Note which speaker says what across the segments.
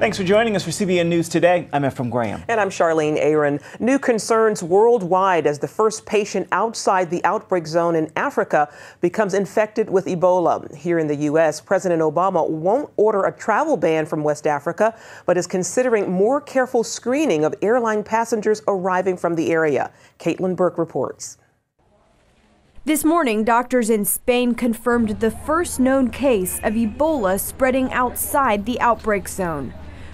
Speaker 1: Thanks for joining us for CBN News Today. I'm Ephraim Graham.
Speaker 2: And I'm Charlene Aaron. New concerns worldwide as the first patient outside the outbreak zone in Africa becomes infected with Ebola. Here in the U.S., President Obama won't order a travel ban from West Africa, but is considering more careful screening of airline passengers arriving from the area. Caitlin Burke reports.
Speaker 3: This morning, doctors in Spain confirmed the first known case of Ebola spreading outside the outbreak zone.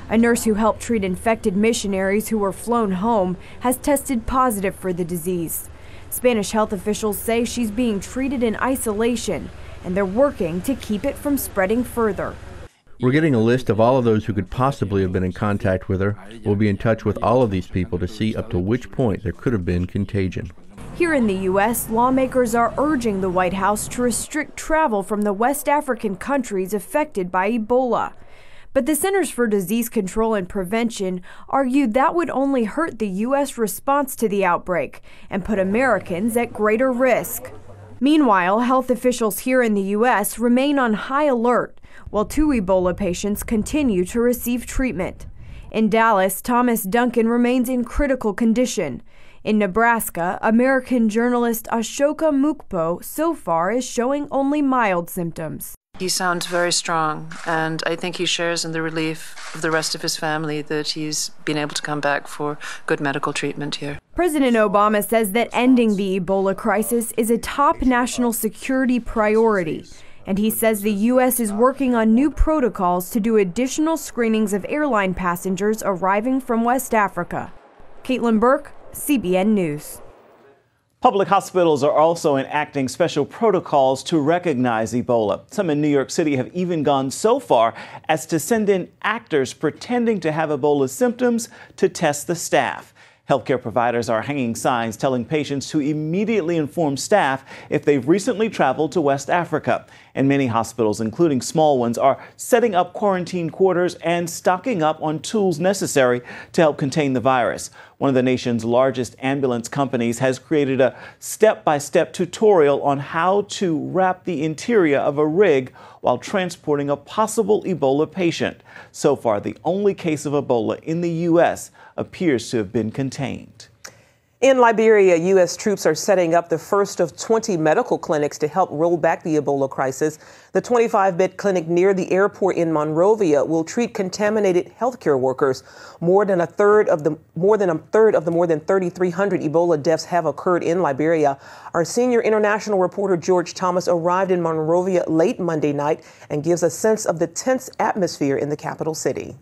Speaker 3: A nurse who helped treat infected missionaries who were flown home has tested positive for the disease. Spanish health officials say she's being treated in isolation, and they're working to keep it from spreading further.
Speaker 4: We're getting a list of all of those who could possibly have been in contact with her. We'll be in touch with all of these people to see up to which point there could have been contagion.
Speaker 3: Here in the U.S., lawmakers are urging the White House to restrict travel from the West African countries affected by Ebola. But the Centers for Disease Control and Prevention argued that would only hurt the U.S. response to the outbreak and put Americans at greater risk. Meanwhile, health officials here in the U.S. remain on high alert, while 2 Ebola patients continue to receive treatment. In Dallas, Thomas Duncan remains in critical condition. In Nebraska, American journalist Ashoka Mukpo so far is showing only mild symptoms.
Speaker 5: He sounds very strong, and I think he shares in the relief of the rest of his family that he's been able to come back for good medical treatment here.
Speaker 3: President Obama says that ending the Ebola crisis is a top national security priority, and he says the U.S. is working on new protocols to do additional screenings of airline passengers arriving from West Africa. Caitlin Burke, CBN News.
Speaker 1: Public hospitals are also enacting special protocols to recognize Ebola. Some in New York City have even gone so far as to send in actors pretending to have Ebola symptoms to test the staff. Healthcare providers are hanging signs telling patients to immediately inform staff if they've recently traveled to West Africa. And many hospitals, including small ones, are setting up quarantine quarters and stocking up on tools necessary to help contain the virus. One of the nation's largest ambulance companies has created a step-by-step tutorial on how to wrap the interior of a rig while transporting a possible Ebola patient. So far, the only case of Ebola in the U.S. appears to have been contained.
Speaker 2: In Liberia, U.S. troops are setting up the first of 20 medical clinics to help roll back the Ebola crisis. The 25-bed clinic near the airport in Monrovia will treat contaminated healthcare workers. More than a third of the more than 3,300 Ebola deaths have occurred in Liberia. Our senior international reporter George Thomas arrived in Monrovia late Monday night and gives a sense of the tense atmosphere in the capital city.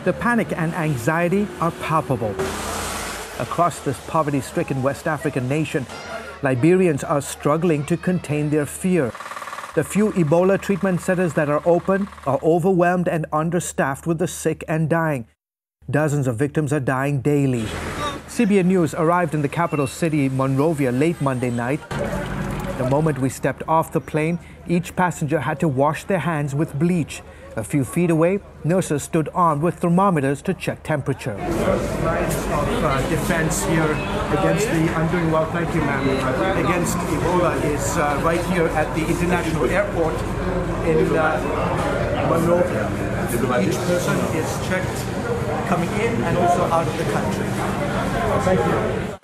Speaker 6: The panic and anxiety are palpable. Across this poverty-stricken West African nation, Liberians are struggling to contain their fear. The few Ebola treatment centers that are open are overwhelmed and understaffed with the sick and dying. Dozens of victims are dying daily. CBN News arrived in the capital city, Monrovia, late Monday night. The moment we stepped off the plane, each passenger had to wash their hands with bleach. A few feet away, nurses stood armed with thermometers to check temperature. First line of defense here against I'm doing well, thank you, ma'am. Against Ebola is right here at the international airport in Monrovia. Each person is checked coming in and also out of the country. Thank you.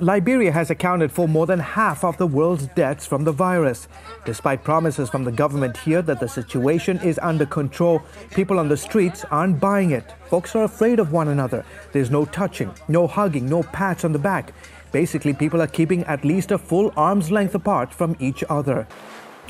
Speaker 6: Liberia has accounted for more than half of the world's deaths from the virus. Despite promises from the government here that the situation is under control, people on the streets aren't buying it. Folks are afraid of one another. There's no touching, no hugging, no pats on the back. Basically, people are keeping at least a full arm's length apart from each other.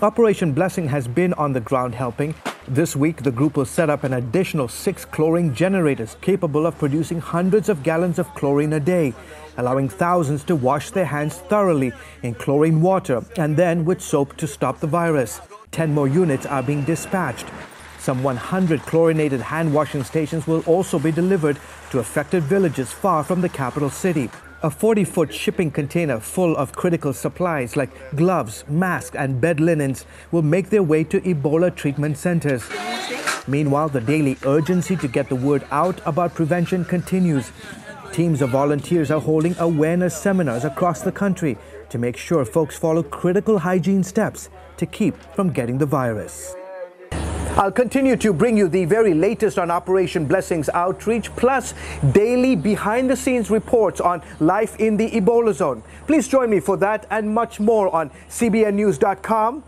Speaker 6: Operation Blessing has been on the ground helping. This week, the group will set up an additional 6 chlorine generators capable of producing hundreds of gallons of chlorine a day, allowing thousands to wash their hands thoroughly in chlorine water and then with soap to stop the virus. 10 more units are being dispatched. Some 100 chlorinated hand washing stations will also be delivered to affected villages far from the capital city. A 40-foot shipping container full of critical supplies like gloves, masks, and bed linens will make their way to Ebola treatment centers. Meanwhile, the daily urgency to get the word out about prevention continues. Teams of volunteers are holding awareness seminars across the country to make sure folks follow critical hygiene steps to keep from getting the virus. I'll continue to bring you the very latest on Operation Blessings outreach, plus daily behind-the-scenes reports on life in the Ebola zone. Please join me for that and much more on CBNNews.com,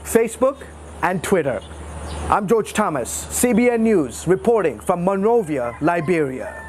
Speaker 6: Facebook, and Twitter. I'm George Thomas, CBN News, reporting from Monrovia, Liberia.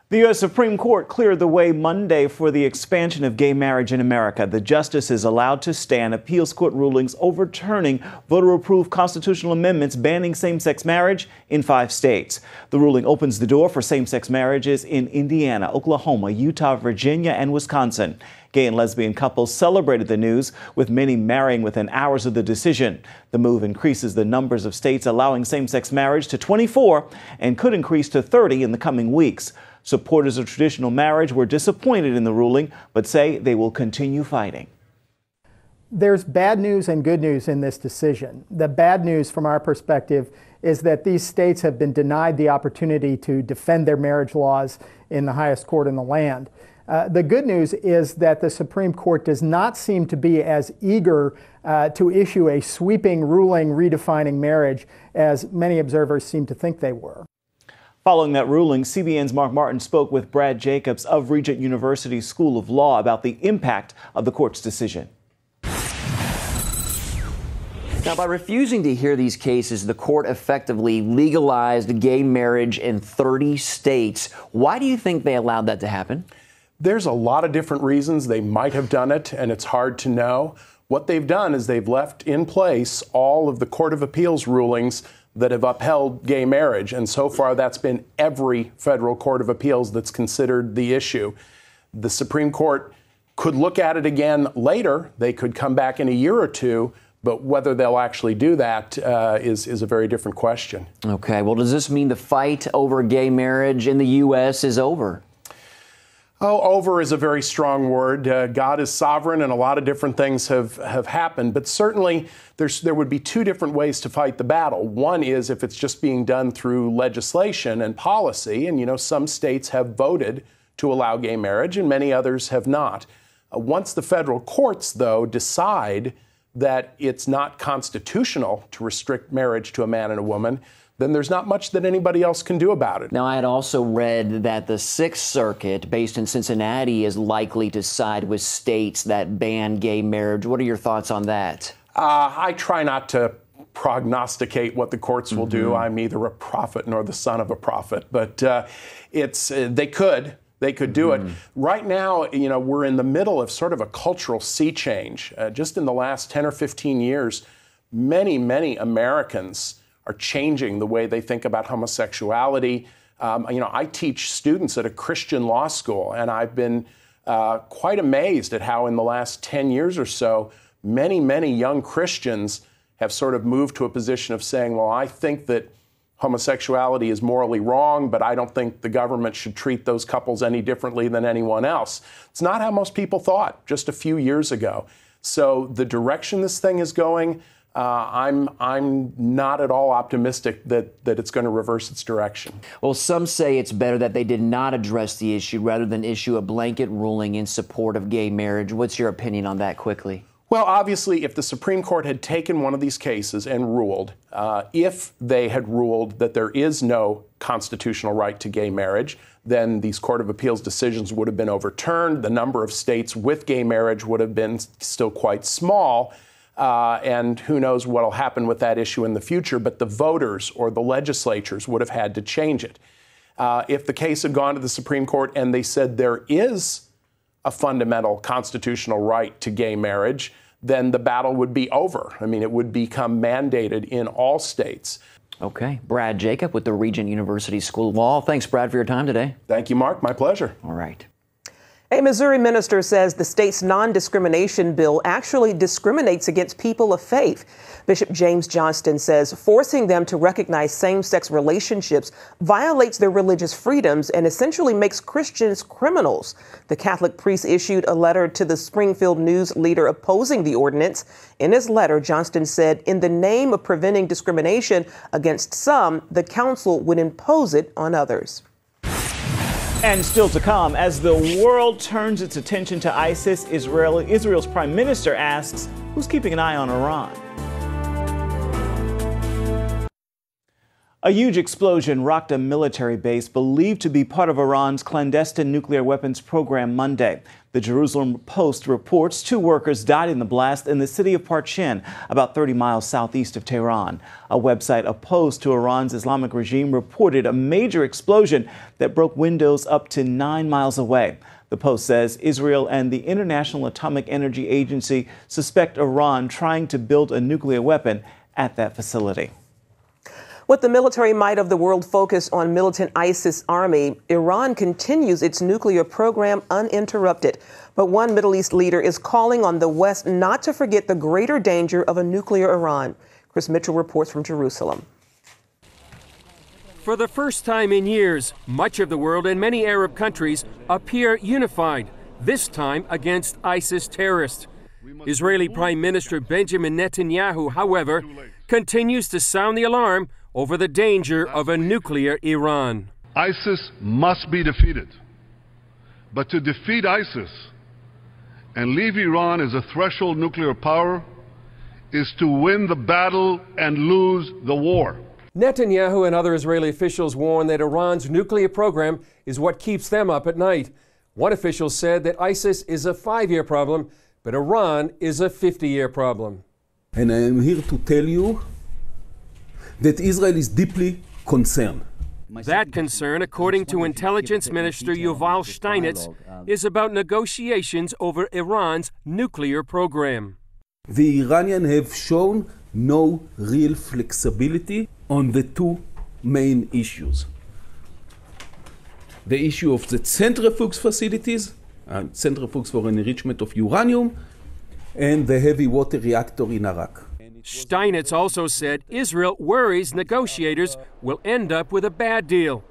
Speaker 1: The U.S. Supreme Court cleared the way Monday for the expansion of gay marriage in America. The justices allowed to stand appeals court rulings overturning voter-approved constitutional amendments banning same-sex marriage in 5 states. The ruling opens the door for same-sex marriages in Indiana, Oklahoma, Utah, Virginia, and Wisconsin. Gay and lesbian couples celebrated the news, with many marrying within hours of the decision. The move increases the numbers of states allowing same-sex marriage to 24 and could increase to 30 in the coming weeks. Supporters of traditional marriage were disappointed in the ruling, but say they will continue fighting.
Speaker 7: There's bad news and good news in this decision. The bad news from our perspective is that these states have been denied the opportunity to defend their marriage laws in the highest court in the land. The good news is that the Supreme Court does not seem to be as eager to issue a sweeping ruling redefining marriage as many observers seem to think they were.
Speaker 1: Following that ruling, CBN's Mark Martin spoke with Brad Jacobs of Regent University School of Law about the impact of the court's decision.
Speaker 8: Now, by refusing to hear these cases, the court effectively legalized gay marriage in 30 states. Why do you think they allowed that to happen?
Speaker 9: There's a lot of different reasons they might have done it, and it's hard to know. What they've done is they've left in place all of the Court of Appeals rulings that have upheld gay marriage. And so far, that's been every federal court of appeals that's considered the issue. The Supreme Court could look at it again later. They could come back in a year or two. But whether they'll actually do that is a very different question.
Speaker 8: Okay. Well, does this mean the fight over gay marriage in the U.S. is over?
Speaker 9: Oh, over is a very strong word. God is sovereign, and a lot of different things have happened. But certainly, there would be 2 different ways to fight the battle. One is if it's just being done through legislation and policy. And, you know, some states have voted to allow gay marriage, and many others have not. Once the federal courts, though, decide that it's not constitutional to restrict marriage to a man and a woman, then there's not much that anybody else can do about it.
Speaker 8: Now, I had also read that the Sixth Circuit, based in Cincinnati, is likely to side with states that ban gay marriage. What are your thoughts on that?
Speaker 9: I try not to prognosticate what the courts will do. I'm neither a prophet nor the son of a prophet, but they could do it. Right now, you know, we're in the middle of sort of a cultural sea change. Just in the last 10 or 15 years, many Americans are changing the way they think about homosexuality. You know, I teach students at a Christian law school, and I've been quite amazed at how in the last 10 years or so, many young Christians have sort of moved to a position of saying, well, I think that homosexuality is morally wrong, but I don't think the government should treat those couples any differently than anyone else. It's not how most people thought just a few years ago. So the direction this thing is going, I'm not at all optimistic that it's going to reverse its direction.
Speaker 8: Well, some say it's better that they did not address the issue rather than issue a blanket ruling in support of gay marriage. What's your opinion on that quickly?
Speaker 9: Well, obviously, if the Supreme Court had taken one of these cases and ruled, if they had ruled that there is no constitutional right to gay marriage, then these Court of Appeals decisions would have been overturned. The number of states with gay marriage would have been still quite small. And who knows what will happen with that issue in the future, but the voters or the legislatures would have had to change it. If the case had gone to the Supreme Court and they said there is a fundamental constitutional right to gay marriage, then the battle would be over. I mean, it would become mandated in all states.
Speaker 8: Okay. Brad Jacob with the Regent University School of Law. Thanks, Brad, for your time today.
Speaker 9: Thank you, Mark. My pleasure.
Speaker 8: All right.
Speaker 2: A Missouri minister says the state's non-discrimination bill actually discriminates against people of faith. Bishop James Johnston says forcing them to recognize same-sex relationships violates their religious freedoms and essentially makes Christians criminals. The Catholic priest issued a letter to the Springfield News leader opposing the ordinance. In his letter, Johnston said, in the name of preventing discrimination against some, the council would impose it on others.
Speaker 1: And still to come, as the world turns its attention to ISIS, Israel's prime minister asks, who's keeping an eye on Iran? A huge explosion rocked a military base believed to be part of Iran's clandestine nuclear weapons program Monday. The Jerusalem Post reports 2 workers died in the blast in the city of Parchin, about 30 miles southeast of Tehran. A website opposed to Iran's Islamic regime reported a major explosion that broke windows up to 9 miles away. The Post says Israel and the International Atomic Energy Agency suspect Iran trying to build a nuclear weapon at that facility.
Speaker 2: With the military might of the world focused on militant ISIS army, Iran continues its nuclear program uninterrupted. But one Middle East leader is calling on the West not to forget the greater danger of a nuclear Iran. Chris Mitchell reports from Jerusalem.
Speaker 10: For the first time in years, much of the world and many Arab countries appear unified, this time against ISIS terrorists. Israeli Prime Minister Benjamin Netanyahu, however, continues to sound the alarm over the danger of a nuclear Iran.
Speaker 11: ISIS must be defeated. But to defeat ISIS and leave Iran as a threshold nuclear power is to win the battle and lose the war.
Speaker 10: Netanyahu and other Israeli officials warn that Iran's nuclear program is what keeps them up at night. One official said that ISIS is a 5-year problem, but Iran is a 50-year problem.
Speaker 12: And I am here to tell you that Israel is deeply concerned.
Speaker 10: That concern, according to Intelligence Minister Yuval Steinitz, is about negotiations over Iran's nuclear program.
Speaker 12: The Iranians have shown no real flexibility on the 2 main issues. The issue of the centrifuge facilities, centrifuges for enrichment of uranium, and the heavy water reactor in Iraq.
Speaker 10: Steinitz also said Israel worries negotiators will end up with a bad deal.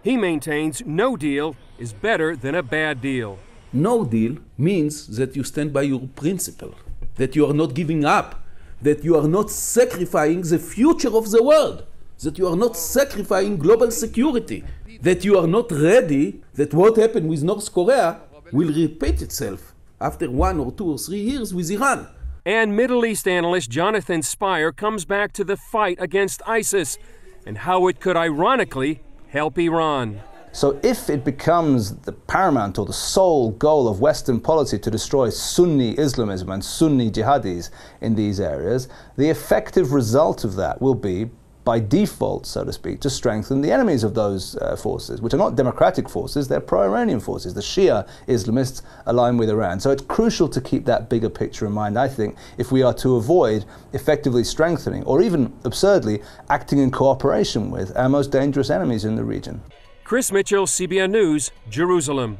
Speaker 10: He maintains no deal is better than a bad deal.
Speaker 12: No deal means that you stand by your principle, that you are not giving up, that you are not sacrificing the future of the world, that you are not sacrificing global security, that you are not ready that what happened with North Korea will repeat itself after 1 or 2 or 3 years with Iran.
Speaker 10: And Middle East analyst Jonathan Spire comes back to the fight against ISIS and how it could ironically help Iran.
Speaker 13: So if it becomes the paramount or the sole goal of Western policy to destroy Sunni Islamism and Sunni jihadis in these areas, the effective result of that will be, by default, so to speak, to strengthen the enemies of those forces, which are not democratic forces, they're pro-Iranian forces. The Shia Islamists align with Iran. So it's crucial to keep that bigger picture in mind, I think, if we are to avoid effectively strengthening, or even absurdly, acting in cooperation with our most dangerous enemies in the region.
Speaker 10: Chris Mitchell, CBN News, Jerusalem.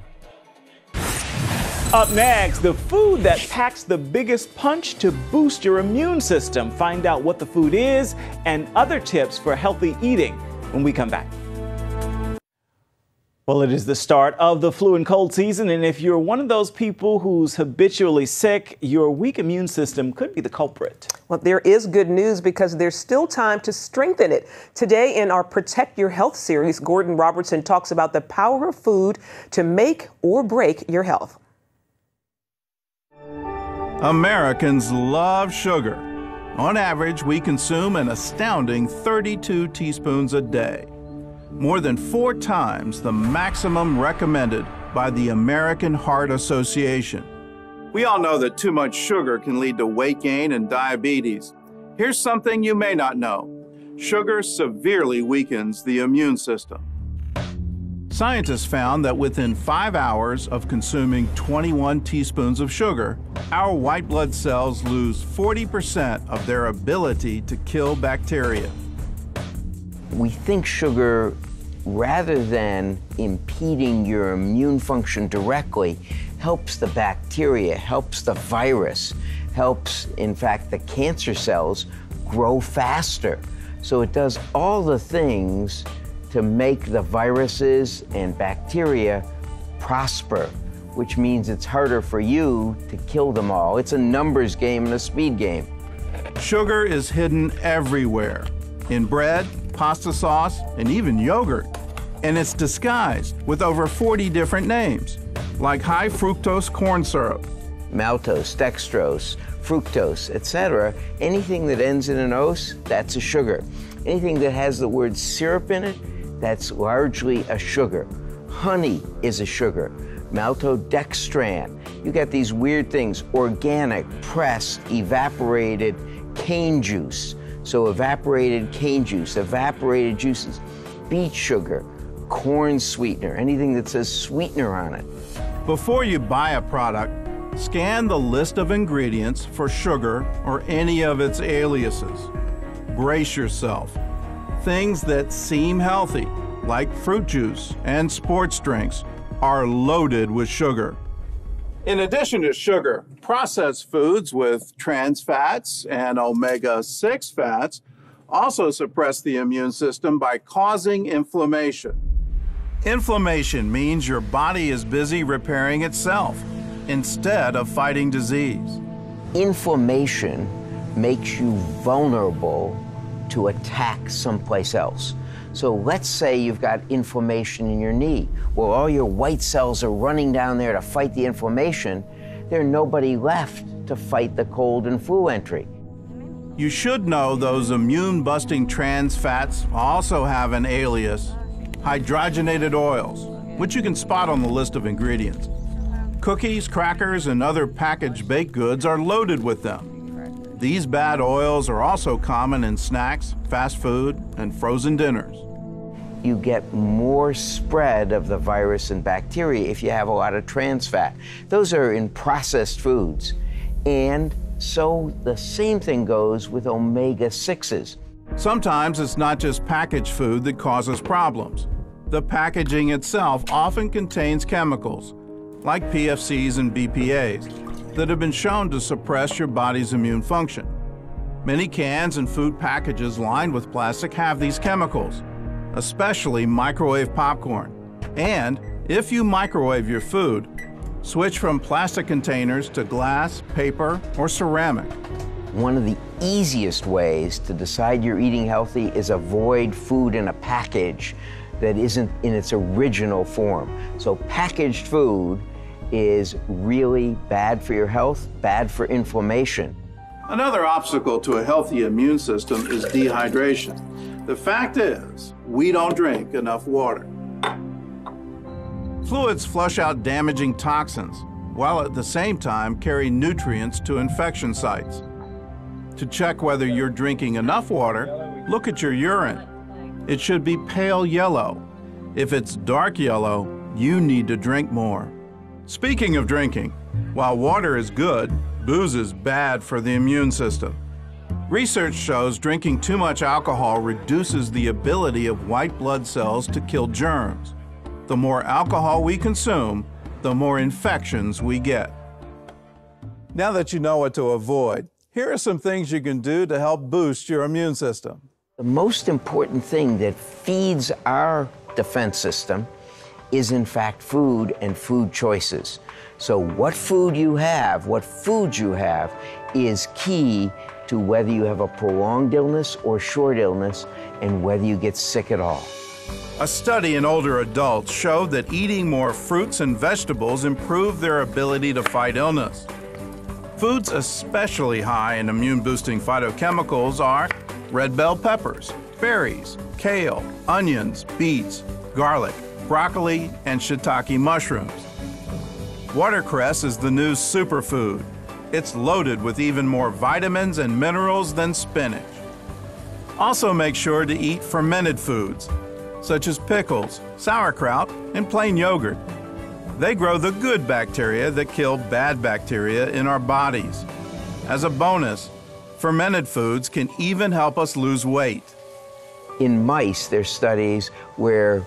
Speaker 1: Up next, the food that packs the biggest punch to boost your immune system. Find out what the food is and other tips for healthy eating when we come back. Well, it is the start of the flu and cold season, and if you're one of those people who's habitually sick, your weak immune system could be the culprit.
Speaker 2: Well, there is good news because there's still time to strengthen it. Today in our Protect Your Health series, Gordon Robertson talks about the power of food to make or break your health.
Speaker 14: Americans love sugar. On average, we consume an astounding 32 teaspoons a day, more than 4 times the maximum recommended by the American Heart Association. We all know that too much sugar can lead to weight gain and diabetes. Here's something you may not know. Sugar severely weakens the immune system. Scientists found that within 5 hours of consuming 21 teaspoons of sugar, our white blood cells lose 40% of their ability to kill bacteria.
Speaker 15: We think sugar, rather than impeding your immune function directly, helps the bacteria, helps the virus, helps, in fact, the cancer cells grow faster. So it does all the things to make the viruses and bacteria prosper, which means it's harder for you to kill them all. It's a numbers game and a speed game.
Speaker 14: Sugar is hidden everywhere, in bread, pasta sauce, and even yogurt. And it's disguised with over 40 different names, like high fructose corn syrup,
Speaker 15: maltose, dextrose, fructose, etc. Anything that ends in an ose, that's a sugar. Anything that has the word syrup in it, that's largely a sugar. Honey is a sugar. Maltodextran. You got these weird things, organic, pressed, evaporated cane juice. So evaporated cane juice, evaporated juices, beet sugar, corn sweetener, anything that says sweetener on it.
Speaker 14: Before you buy a product, scan the list of ingredients for sugar or any of its aliases. Brace yourself. Things that seem healthy, like fruit juice and sports drinks, are loaded with sugar. In addition to sugar, processed foods with trans fats and omega-6 fats also suppress the immune system by causing inflammation. Inflammation means your body is busy repairing itself instead of fighting disease.
Speaker 15: Inflammation makes you vulnerable to attack someplace else. So let's say you've got inflammation in your knee. Well, all your white cells are running down there to fight the inflammation. There's nobody left to fight the cold and flu entry.
Speaker 14: You should know those immune-busting trans fats also have an alias, hydrogenated oils, which you can spot on the list of ingredients. Cookies, crackers, and other packaged baked goods are loaded with them. These bad oils are also common in snacks, fast food, and frozen dinners.
Speaker 15: You get more spread of the virus and bacteria if you have a lot of trans fat. Those are in processed foods. And so the same thing goes with omega-6s.
Speaker 14: Sometimes it's not just packaged food that causes problems. The packaging itself often contains chemicals, like PFCs and BPAs, that have been shown to suppress your body's immune function. Many cans and food packages lined with plastic have these chemicals, especially microwave popcorn. And if you microwave your food, switch from plastic containers to glass, paper, or ceramic.
Speaker 15: One of the easiest ways to decide you're eating healthy is avoid food in a package that isn't in its original form. So packaged food is really bad for your health, bad for inflammation.
Speaker 14: Another obstacle to a healthy immune system is dehydration. The fact is, we don't drink enough water. Fluids flush out damaging toxins, while at the same time carry nutrients to infection sites. To check whether you're drinking enough water, look at your urine. It should be pale yellow. If it's dark yellow, you need to drink more. Speaking of drinking, while water is good, booze is bad for the immune system. Research shows drinking too much alcohol reduces the ability of white blood cells to kill germs. The more alcohol we consume, the more infections we get. Now that you know what to avoid, here are some things you can do to help boost your immune system.
Speaker 15: The most important thing that feeds our defense system is in fact food and food choices. So what food you have, what foods you have, is key to whether you have a prolonged illness or short illness and whether you get sick at all.
Speaker 14: A study in older adults showed that eating more fruits and vegetables improved their ability to fight illness. Foods especially high in immune-boosting phytochemicals are red bell peppers, berries, kale, onions, beets, garlic, broccoli, and shiitake mushrooms. Watercress is the new superfood. It's loaded with even more vitamins and minerals than spinach. Also make sure to eat fermented foods, such as pickles, sauerkraut, and plain yogurt. They grow the good bacteria that kill bad bacteria in our bodies. As a bonus, fermented foods can even help us lose weight.
Speaker 15: In mice, there's studies where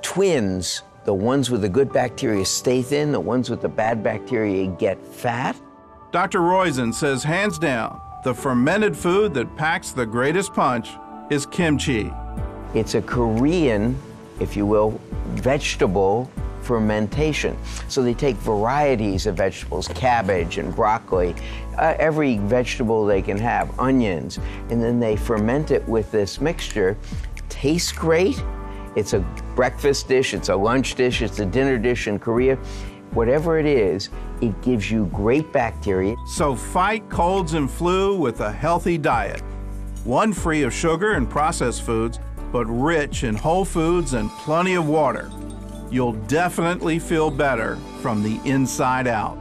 Speaker 15: twins, the ones with the good bacteria stay thin, the ones with the bad bacteria get fat.
Speaker 14: Dr. Roizen says hands down, the fermented food that packs the greatest punch is kimchi.
Speaker 15: It's a Korean, if you will, vegetable fermentation. So they take varieties of vegetables, cabbage and broccoli, every vegetable they can have, onions, and then they ferment it with this mixture. Tastes great. It's a breakfast dish, it's a lunch dish, it's a dinner dish in Korea. Whatever it is, it gives you great bacteria.
Speaker 14: So fight colds and flu with a healthy diet. One free of sugar and processed foods, but rich in whole foods and plenty of water. You'll definitely feel better from the inside out.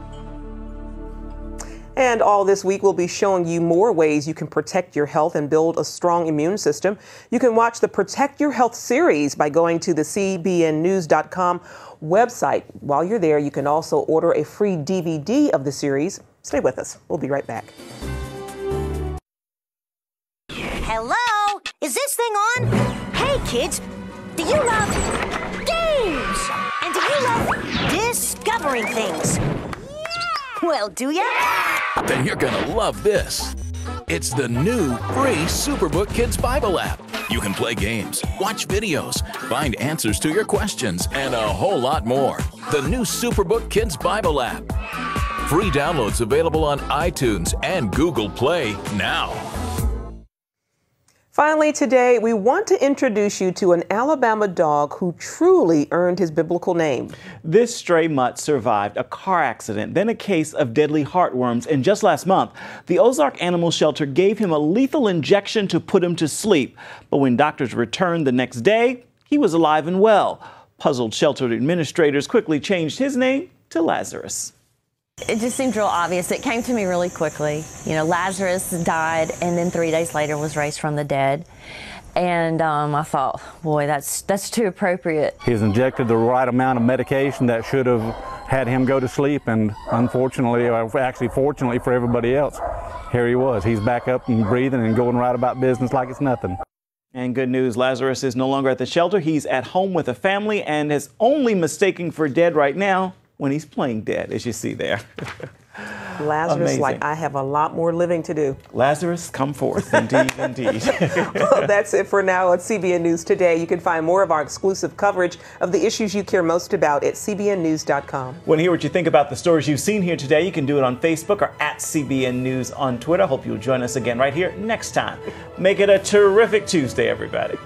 Speaker 2: And all this week, we'll be showing you more ways you can protect your health and build a strong immune system. You can watch the Protect Your Health series by going to the CBNnews.com website. While you're there, you can also order a free DVD of the series. Stay with us. We'll be right back.
Speaker 16: Hello? Is this thing on? Hey, kids, do you love games? And do you love discovering things? Well, do ya?
Speaker 17: Then you're gonna love this. It's the new free Superbook Kids Bible app. You can play games, watch videos, find answers to your questions, and a whole lot more. The new Superbook Kids Bible app. Free downloads available on iTunes and Google Play now.
Speaker 2: Finally, today, we want to introduce you to an Alabama dog who truly earned his biblical name.
Speaker 1: This stray mutt survived a car accident, then a case of deadly heartworms, and just last month, the Ozark Animal Shelter gave him a lethal injection to put him to sleep. But when doctors returned the next day, he was alive and well. Puzzled shelter administrators quickly changed his name to Lazarus.
Speaker 18: It just seemed real obvious. It came to me really quickly. You know, Lazarus died and then 3 days later was raised from the dead. And I thought, boy, that's too appropriate.
Speaker 19: He was injected the right amount of medication that should have had him go to sleep. And unfortunately, or actually fortunately for everybody else, here he was. He's back up and breathing and going right about business like it's nothing.
Speaker 1: And good news, Lazarus is no longer at the shelter. He's at home with a family and is only mistaken for dead right now when he's playing dead, as you see there.
Speaker 2: Lazarus,
Speaker 1: Amazing.
Speaker 2: like, I have a lot more living to do.
Speaker 1: Lazarus, come forth. Indeed, indeed.
Speaker 2: Well, that's it for now on CBN News Today. You can find more of our exclusive coverage of the issues you care most about at CBNnews.com.
Speaker 1: Want to hear what you think about the stories you've seen here today? You can do it on Facebook or at CBN News on Twitter. Hope you'll join us again right here next time. Make it a terrific Tuesday, everybody.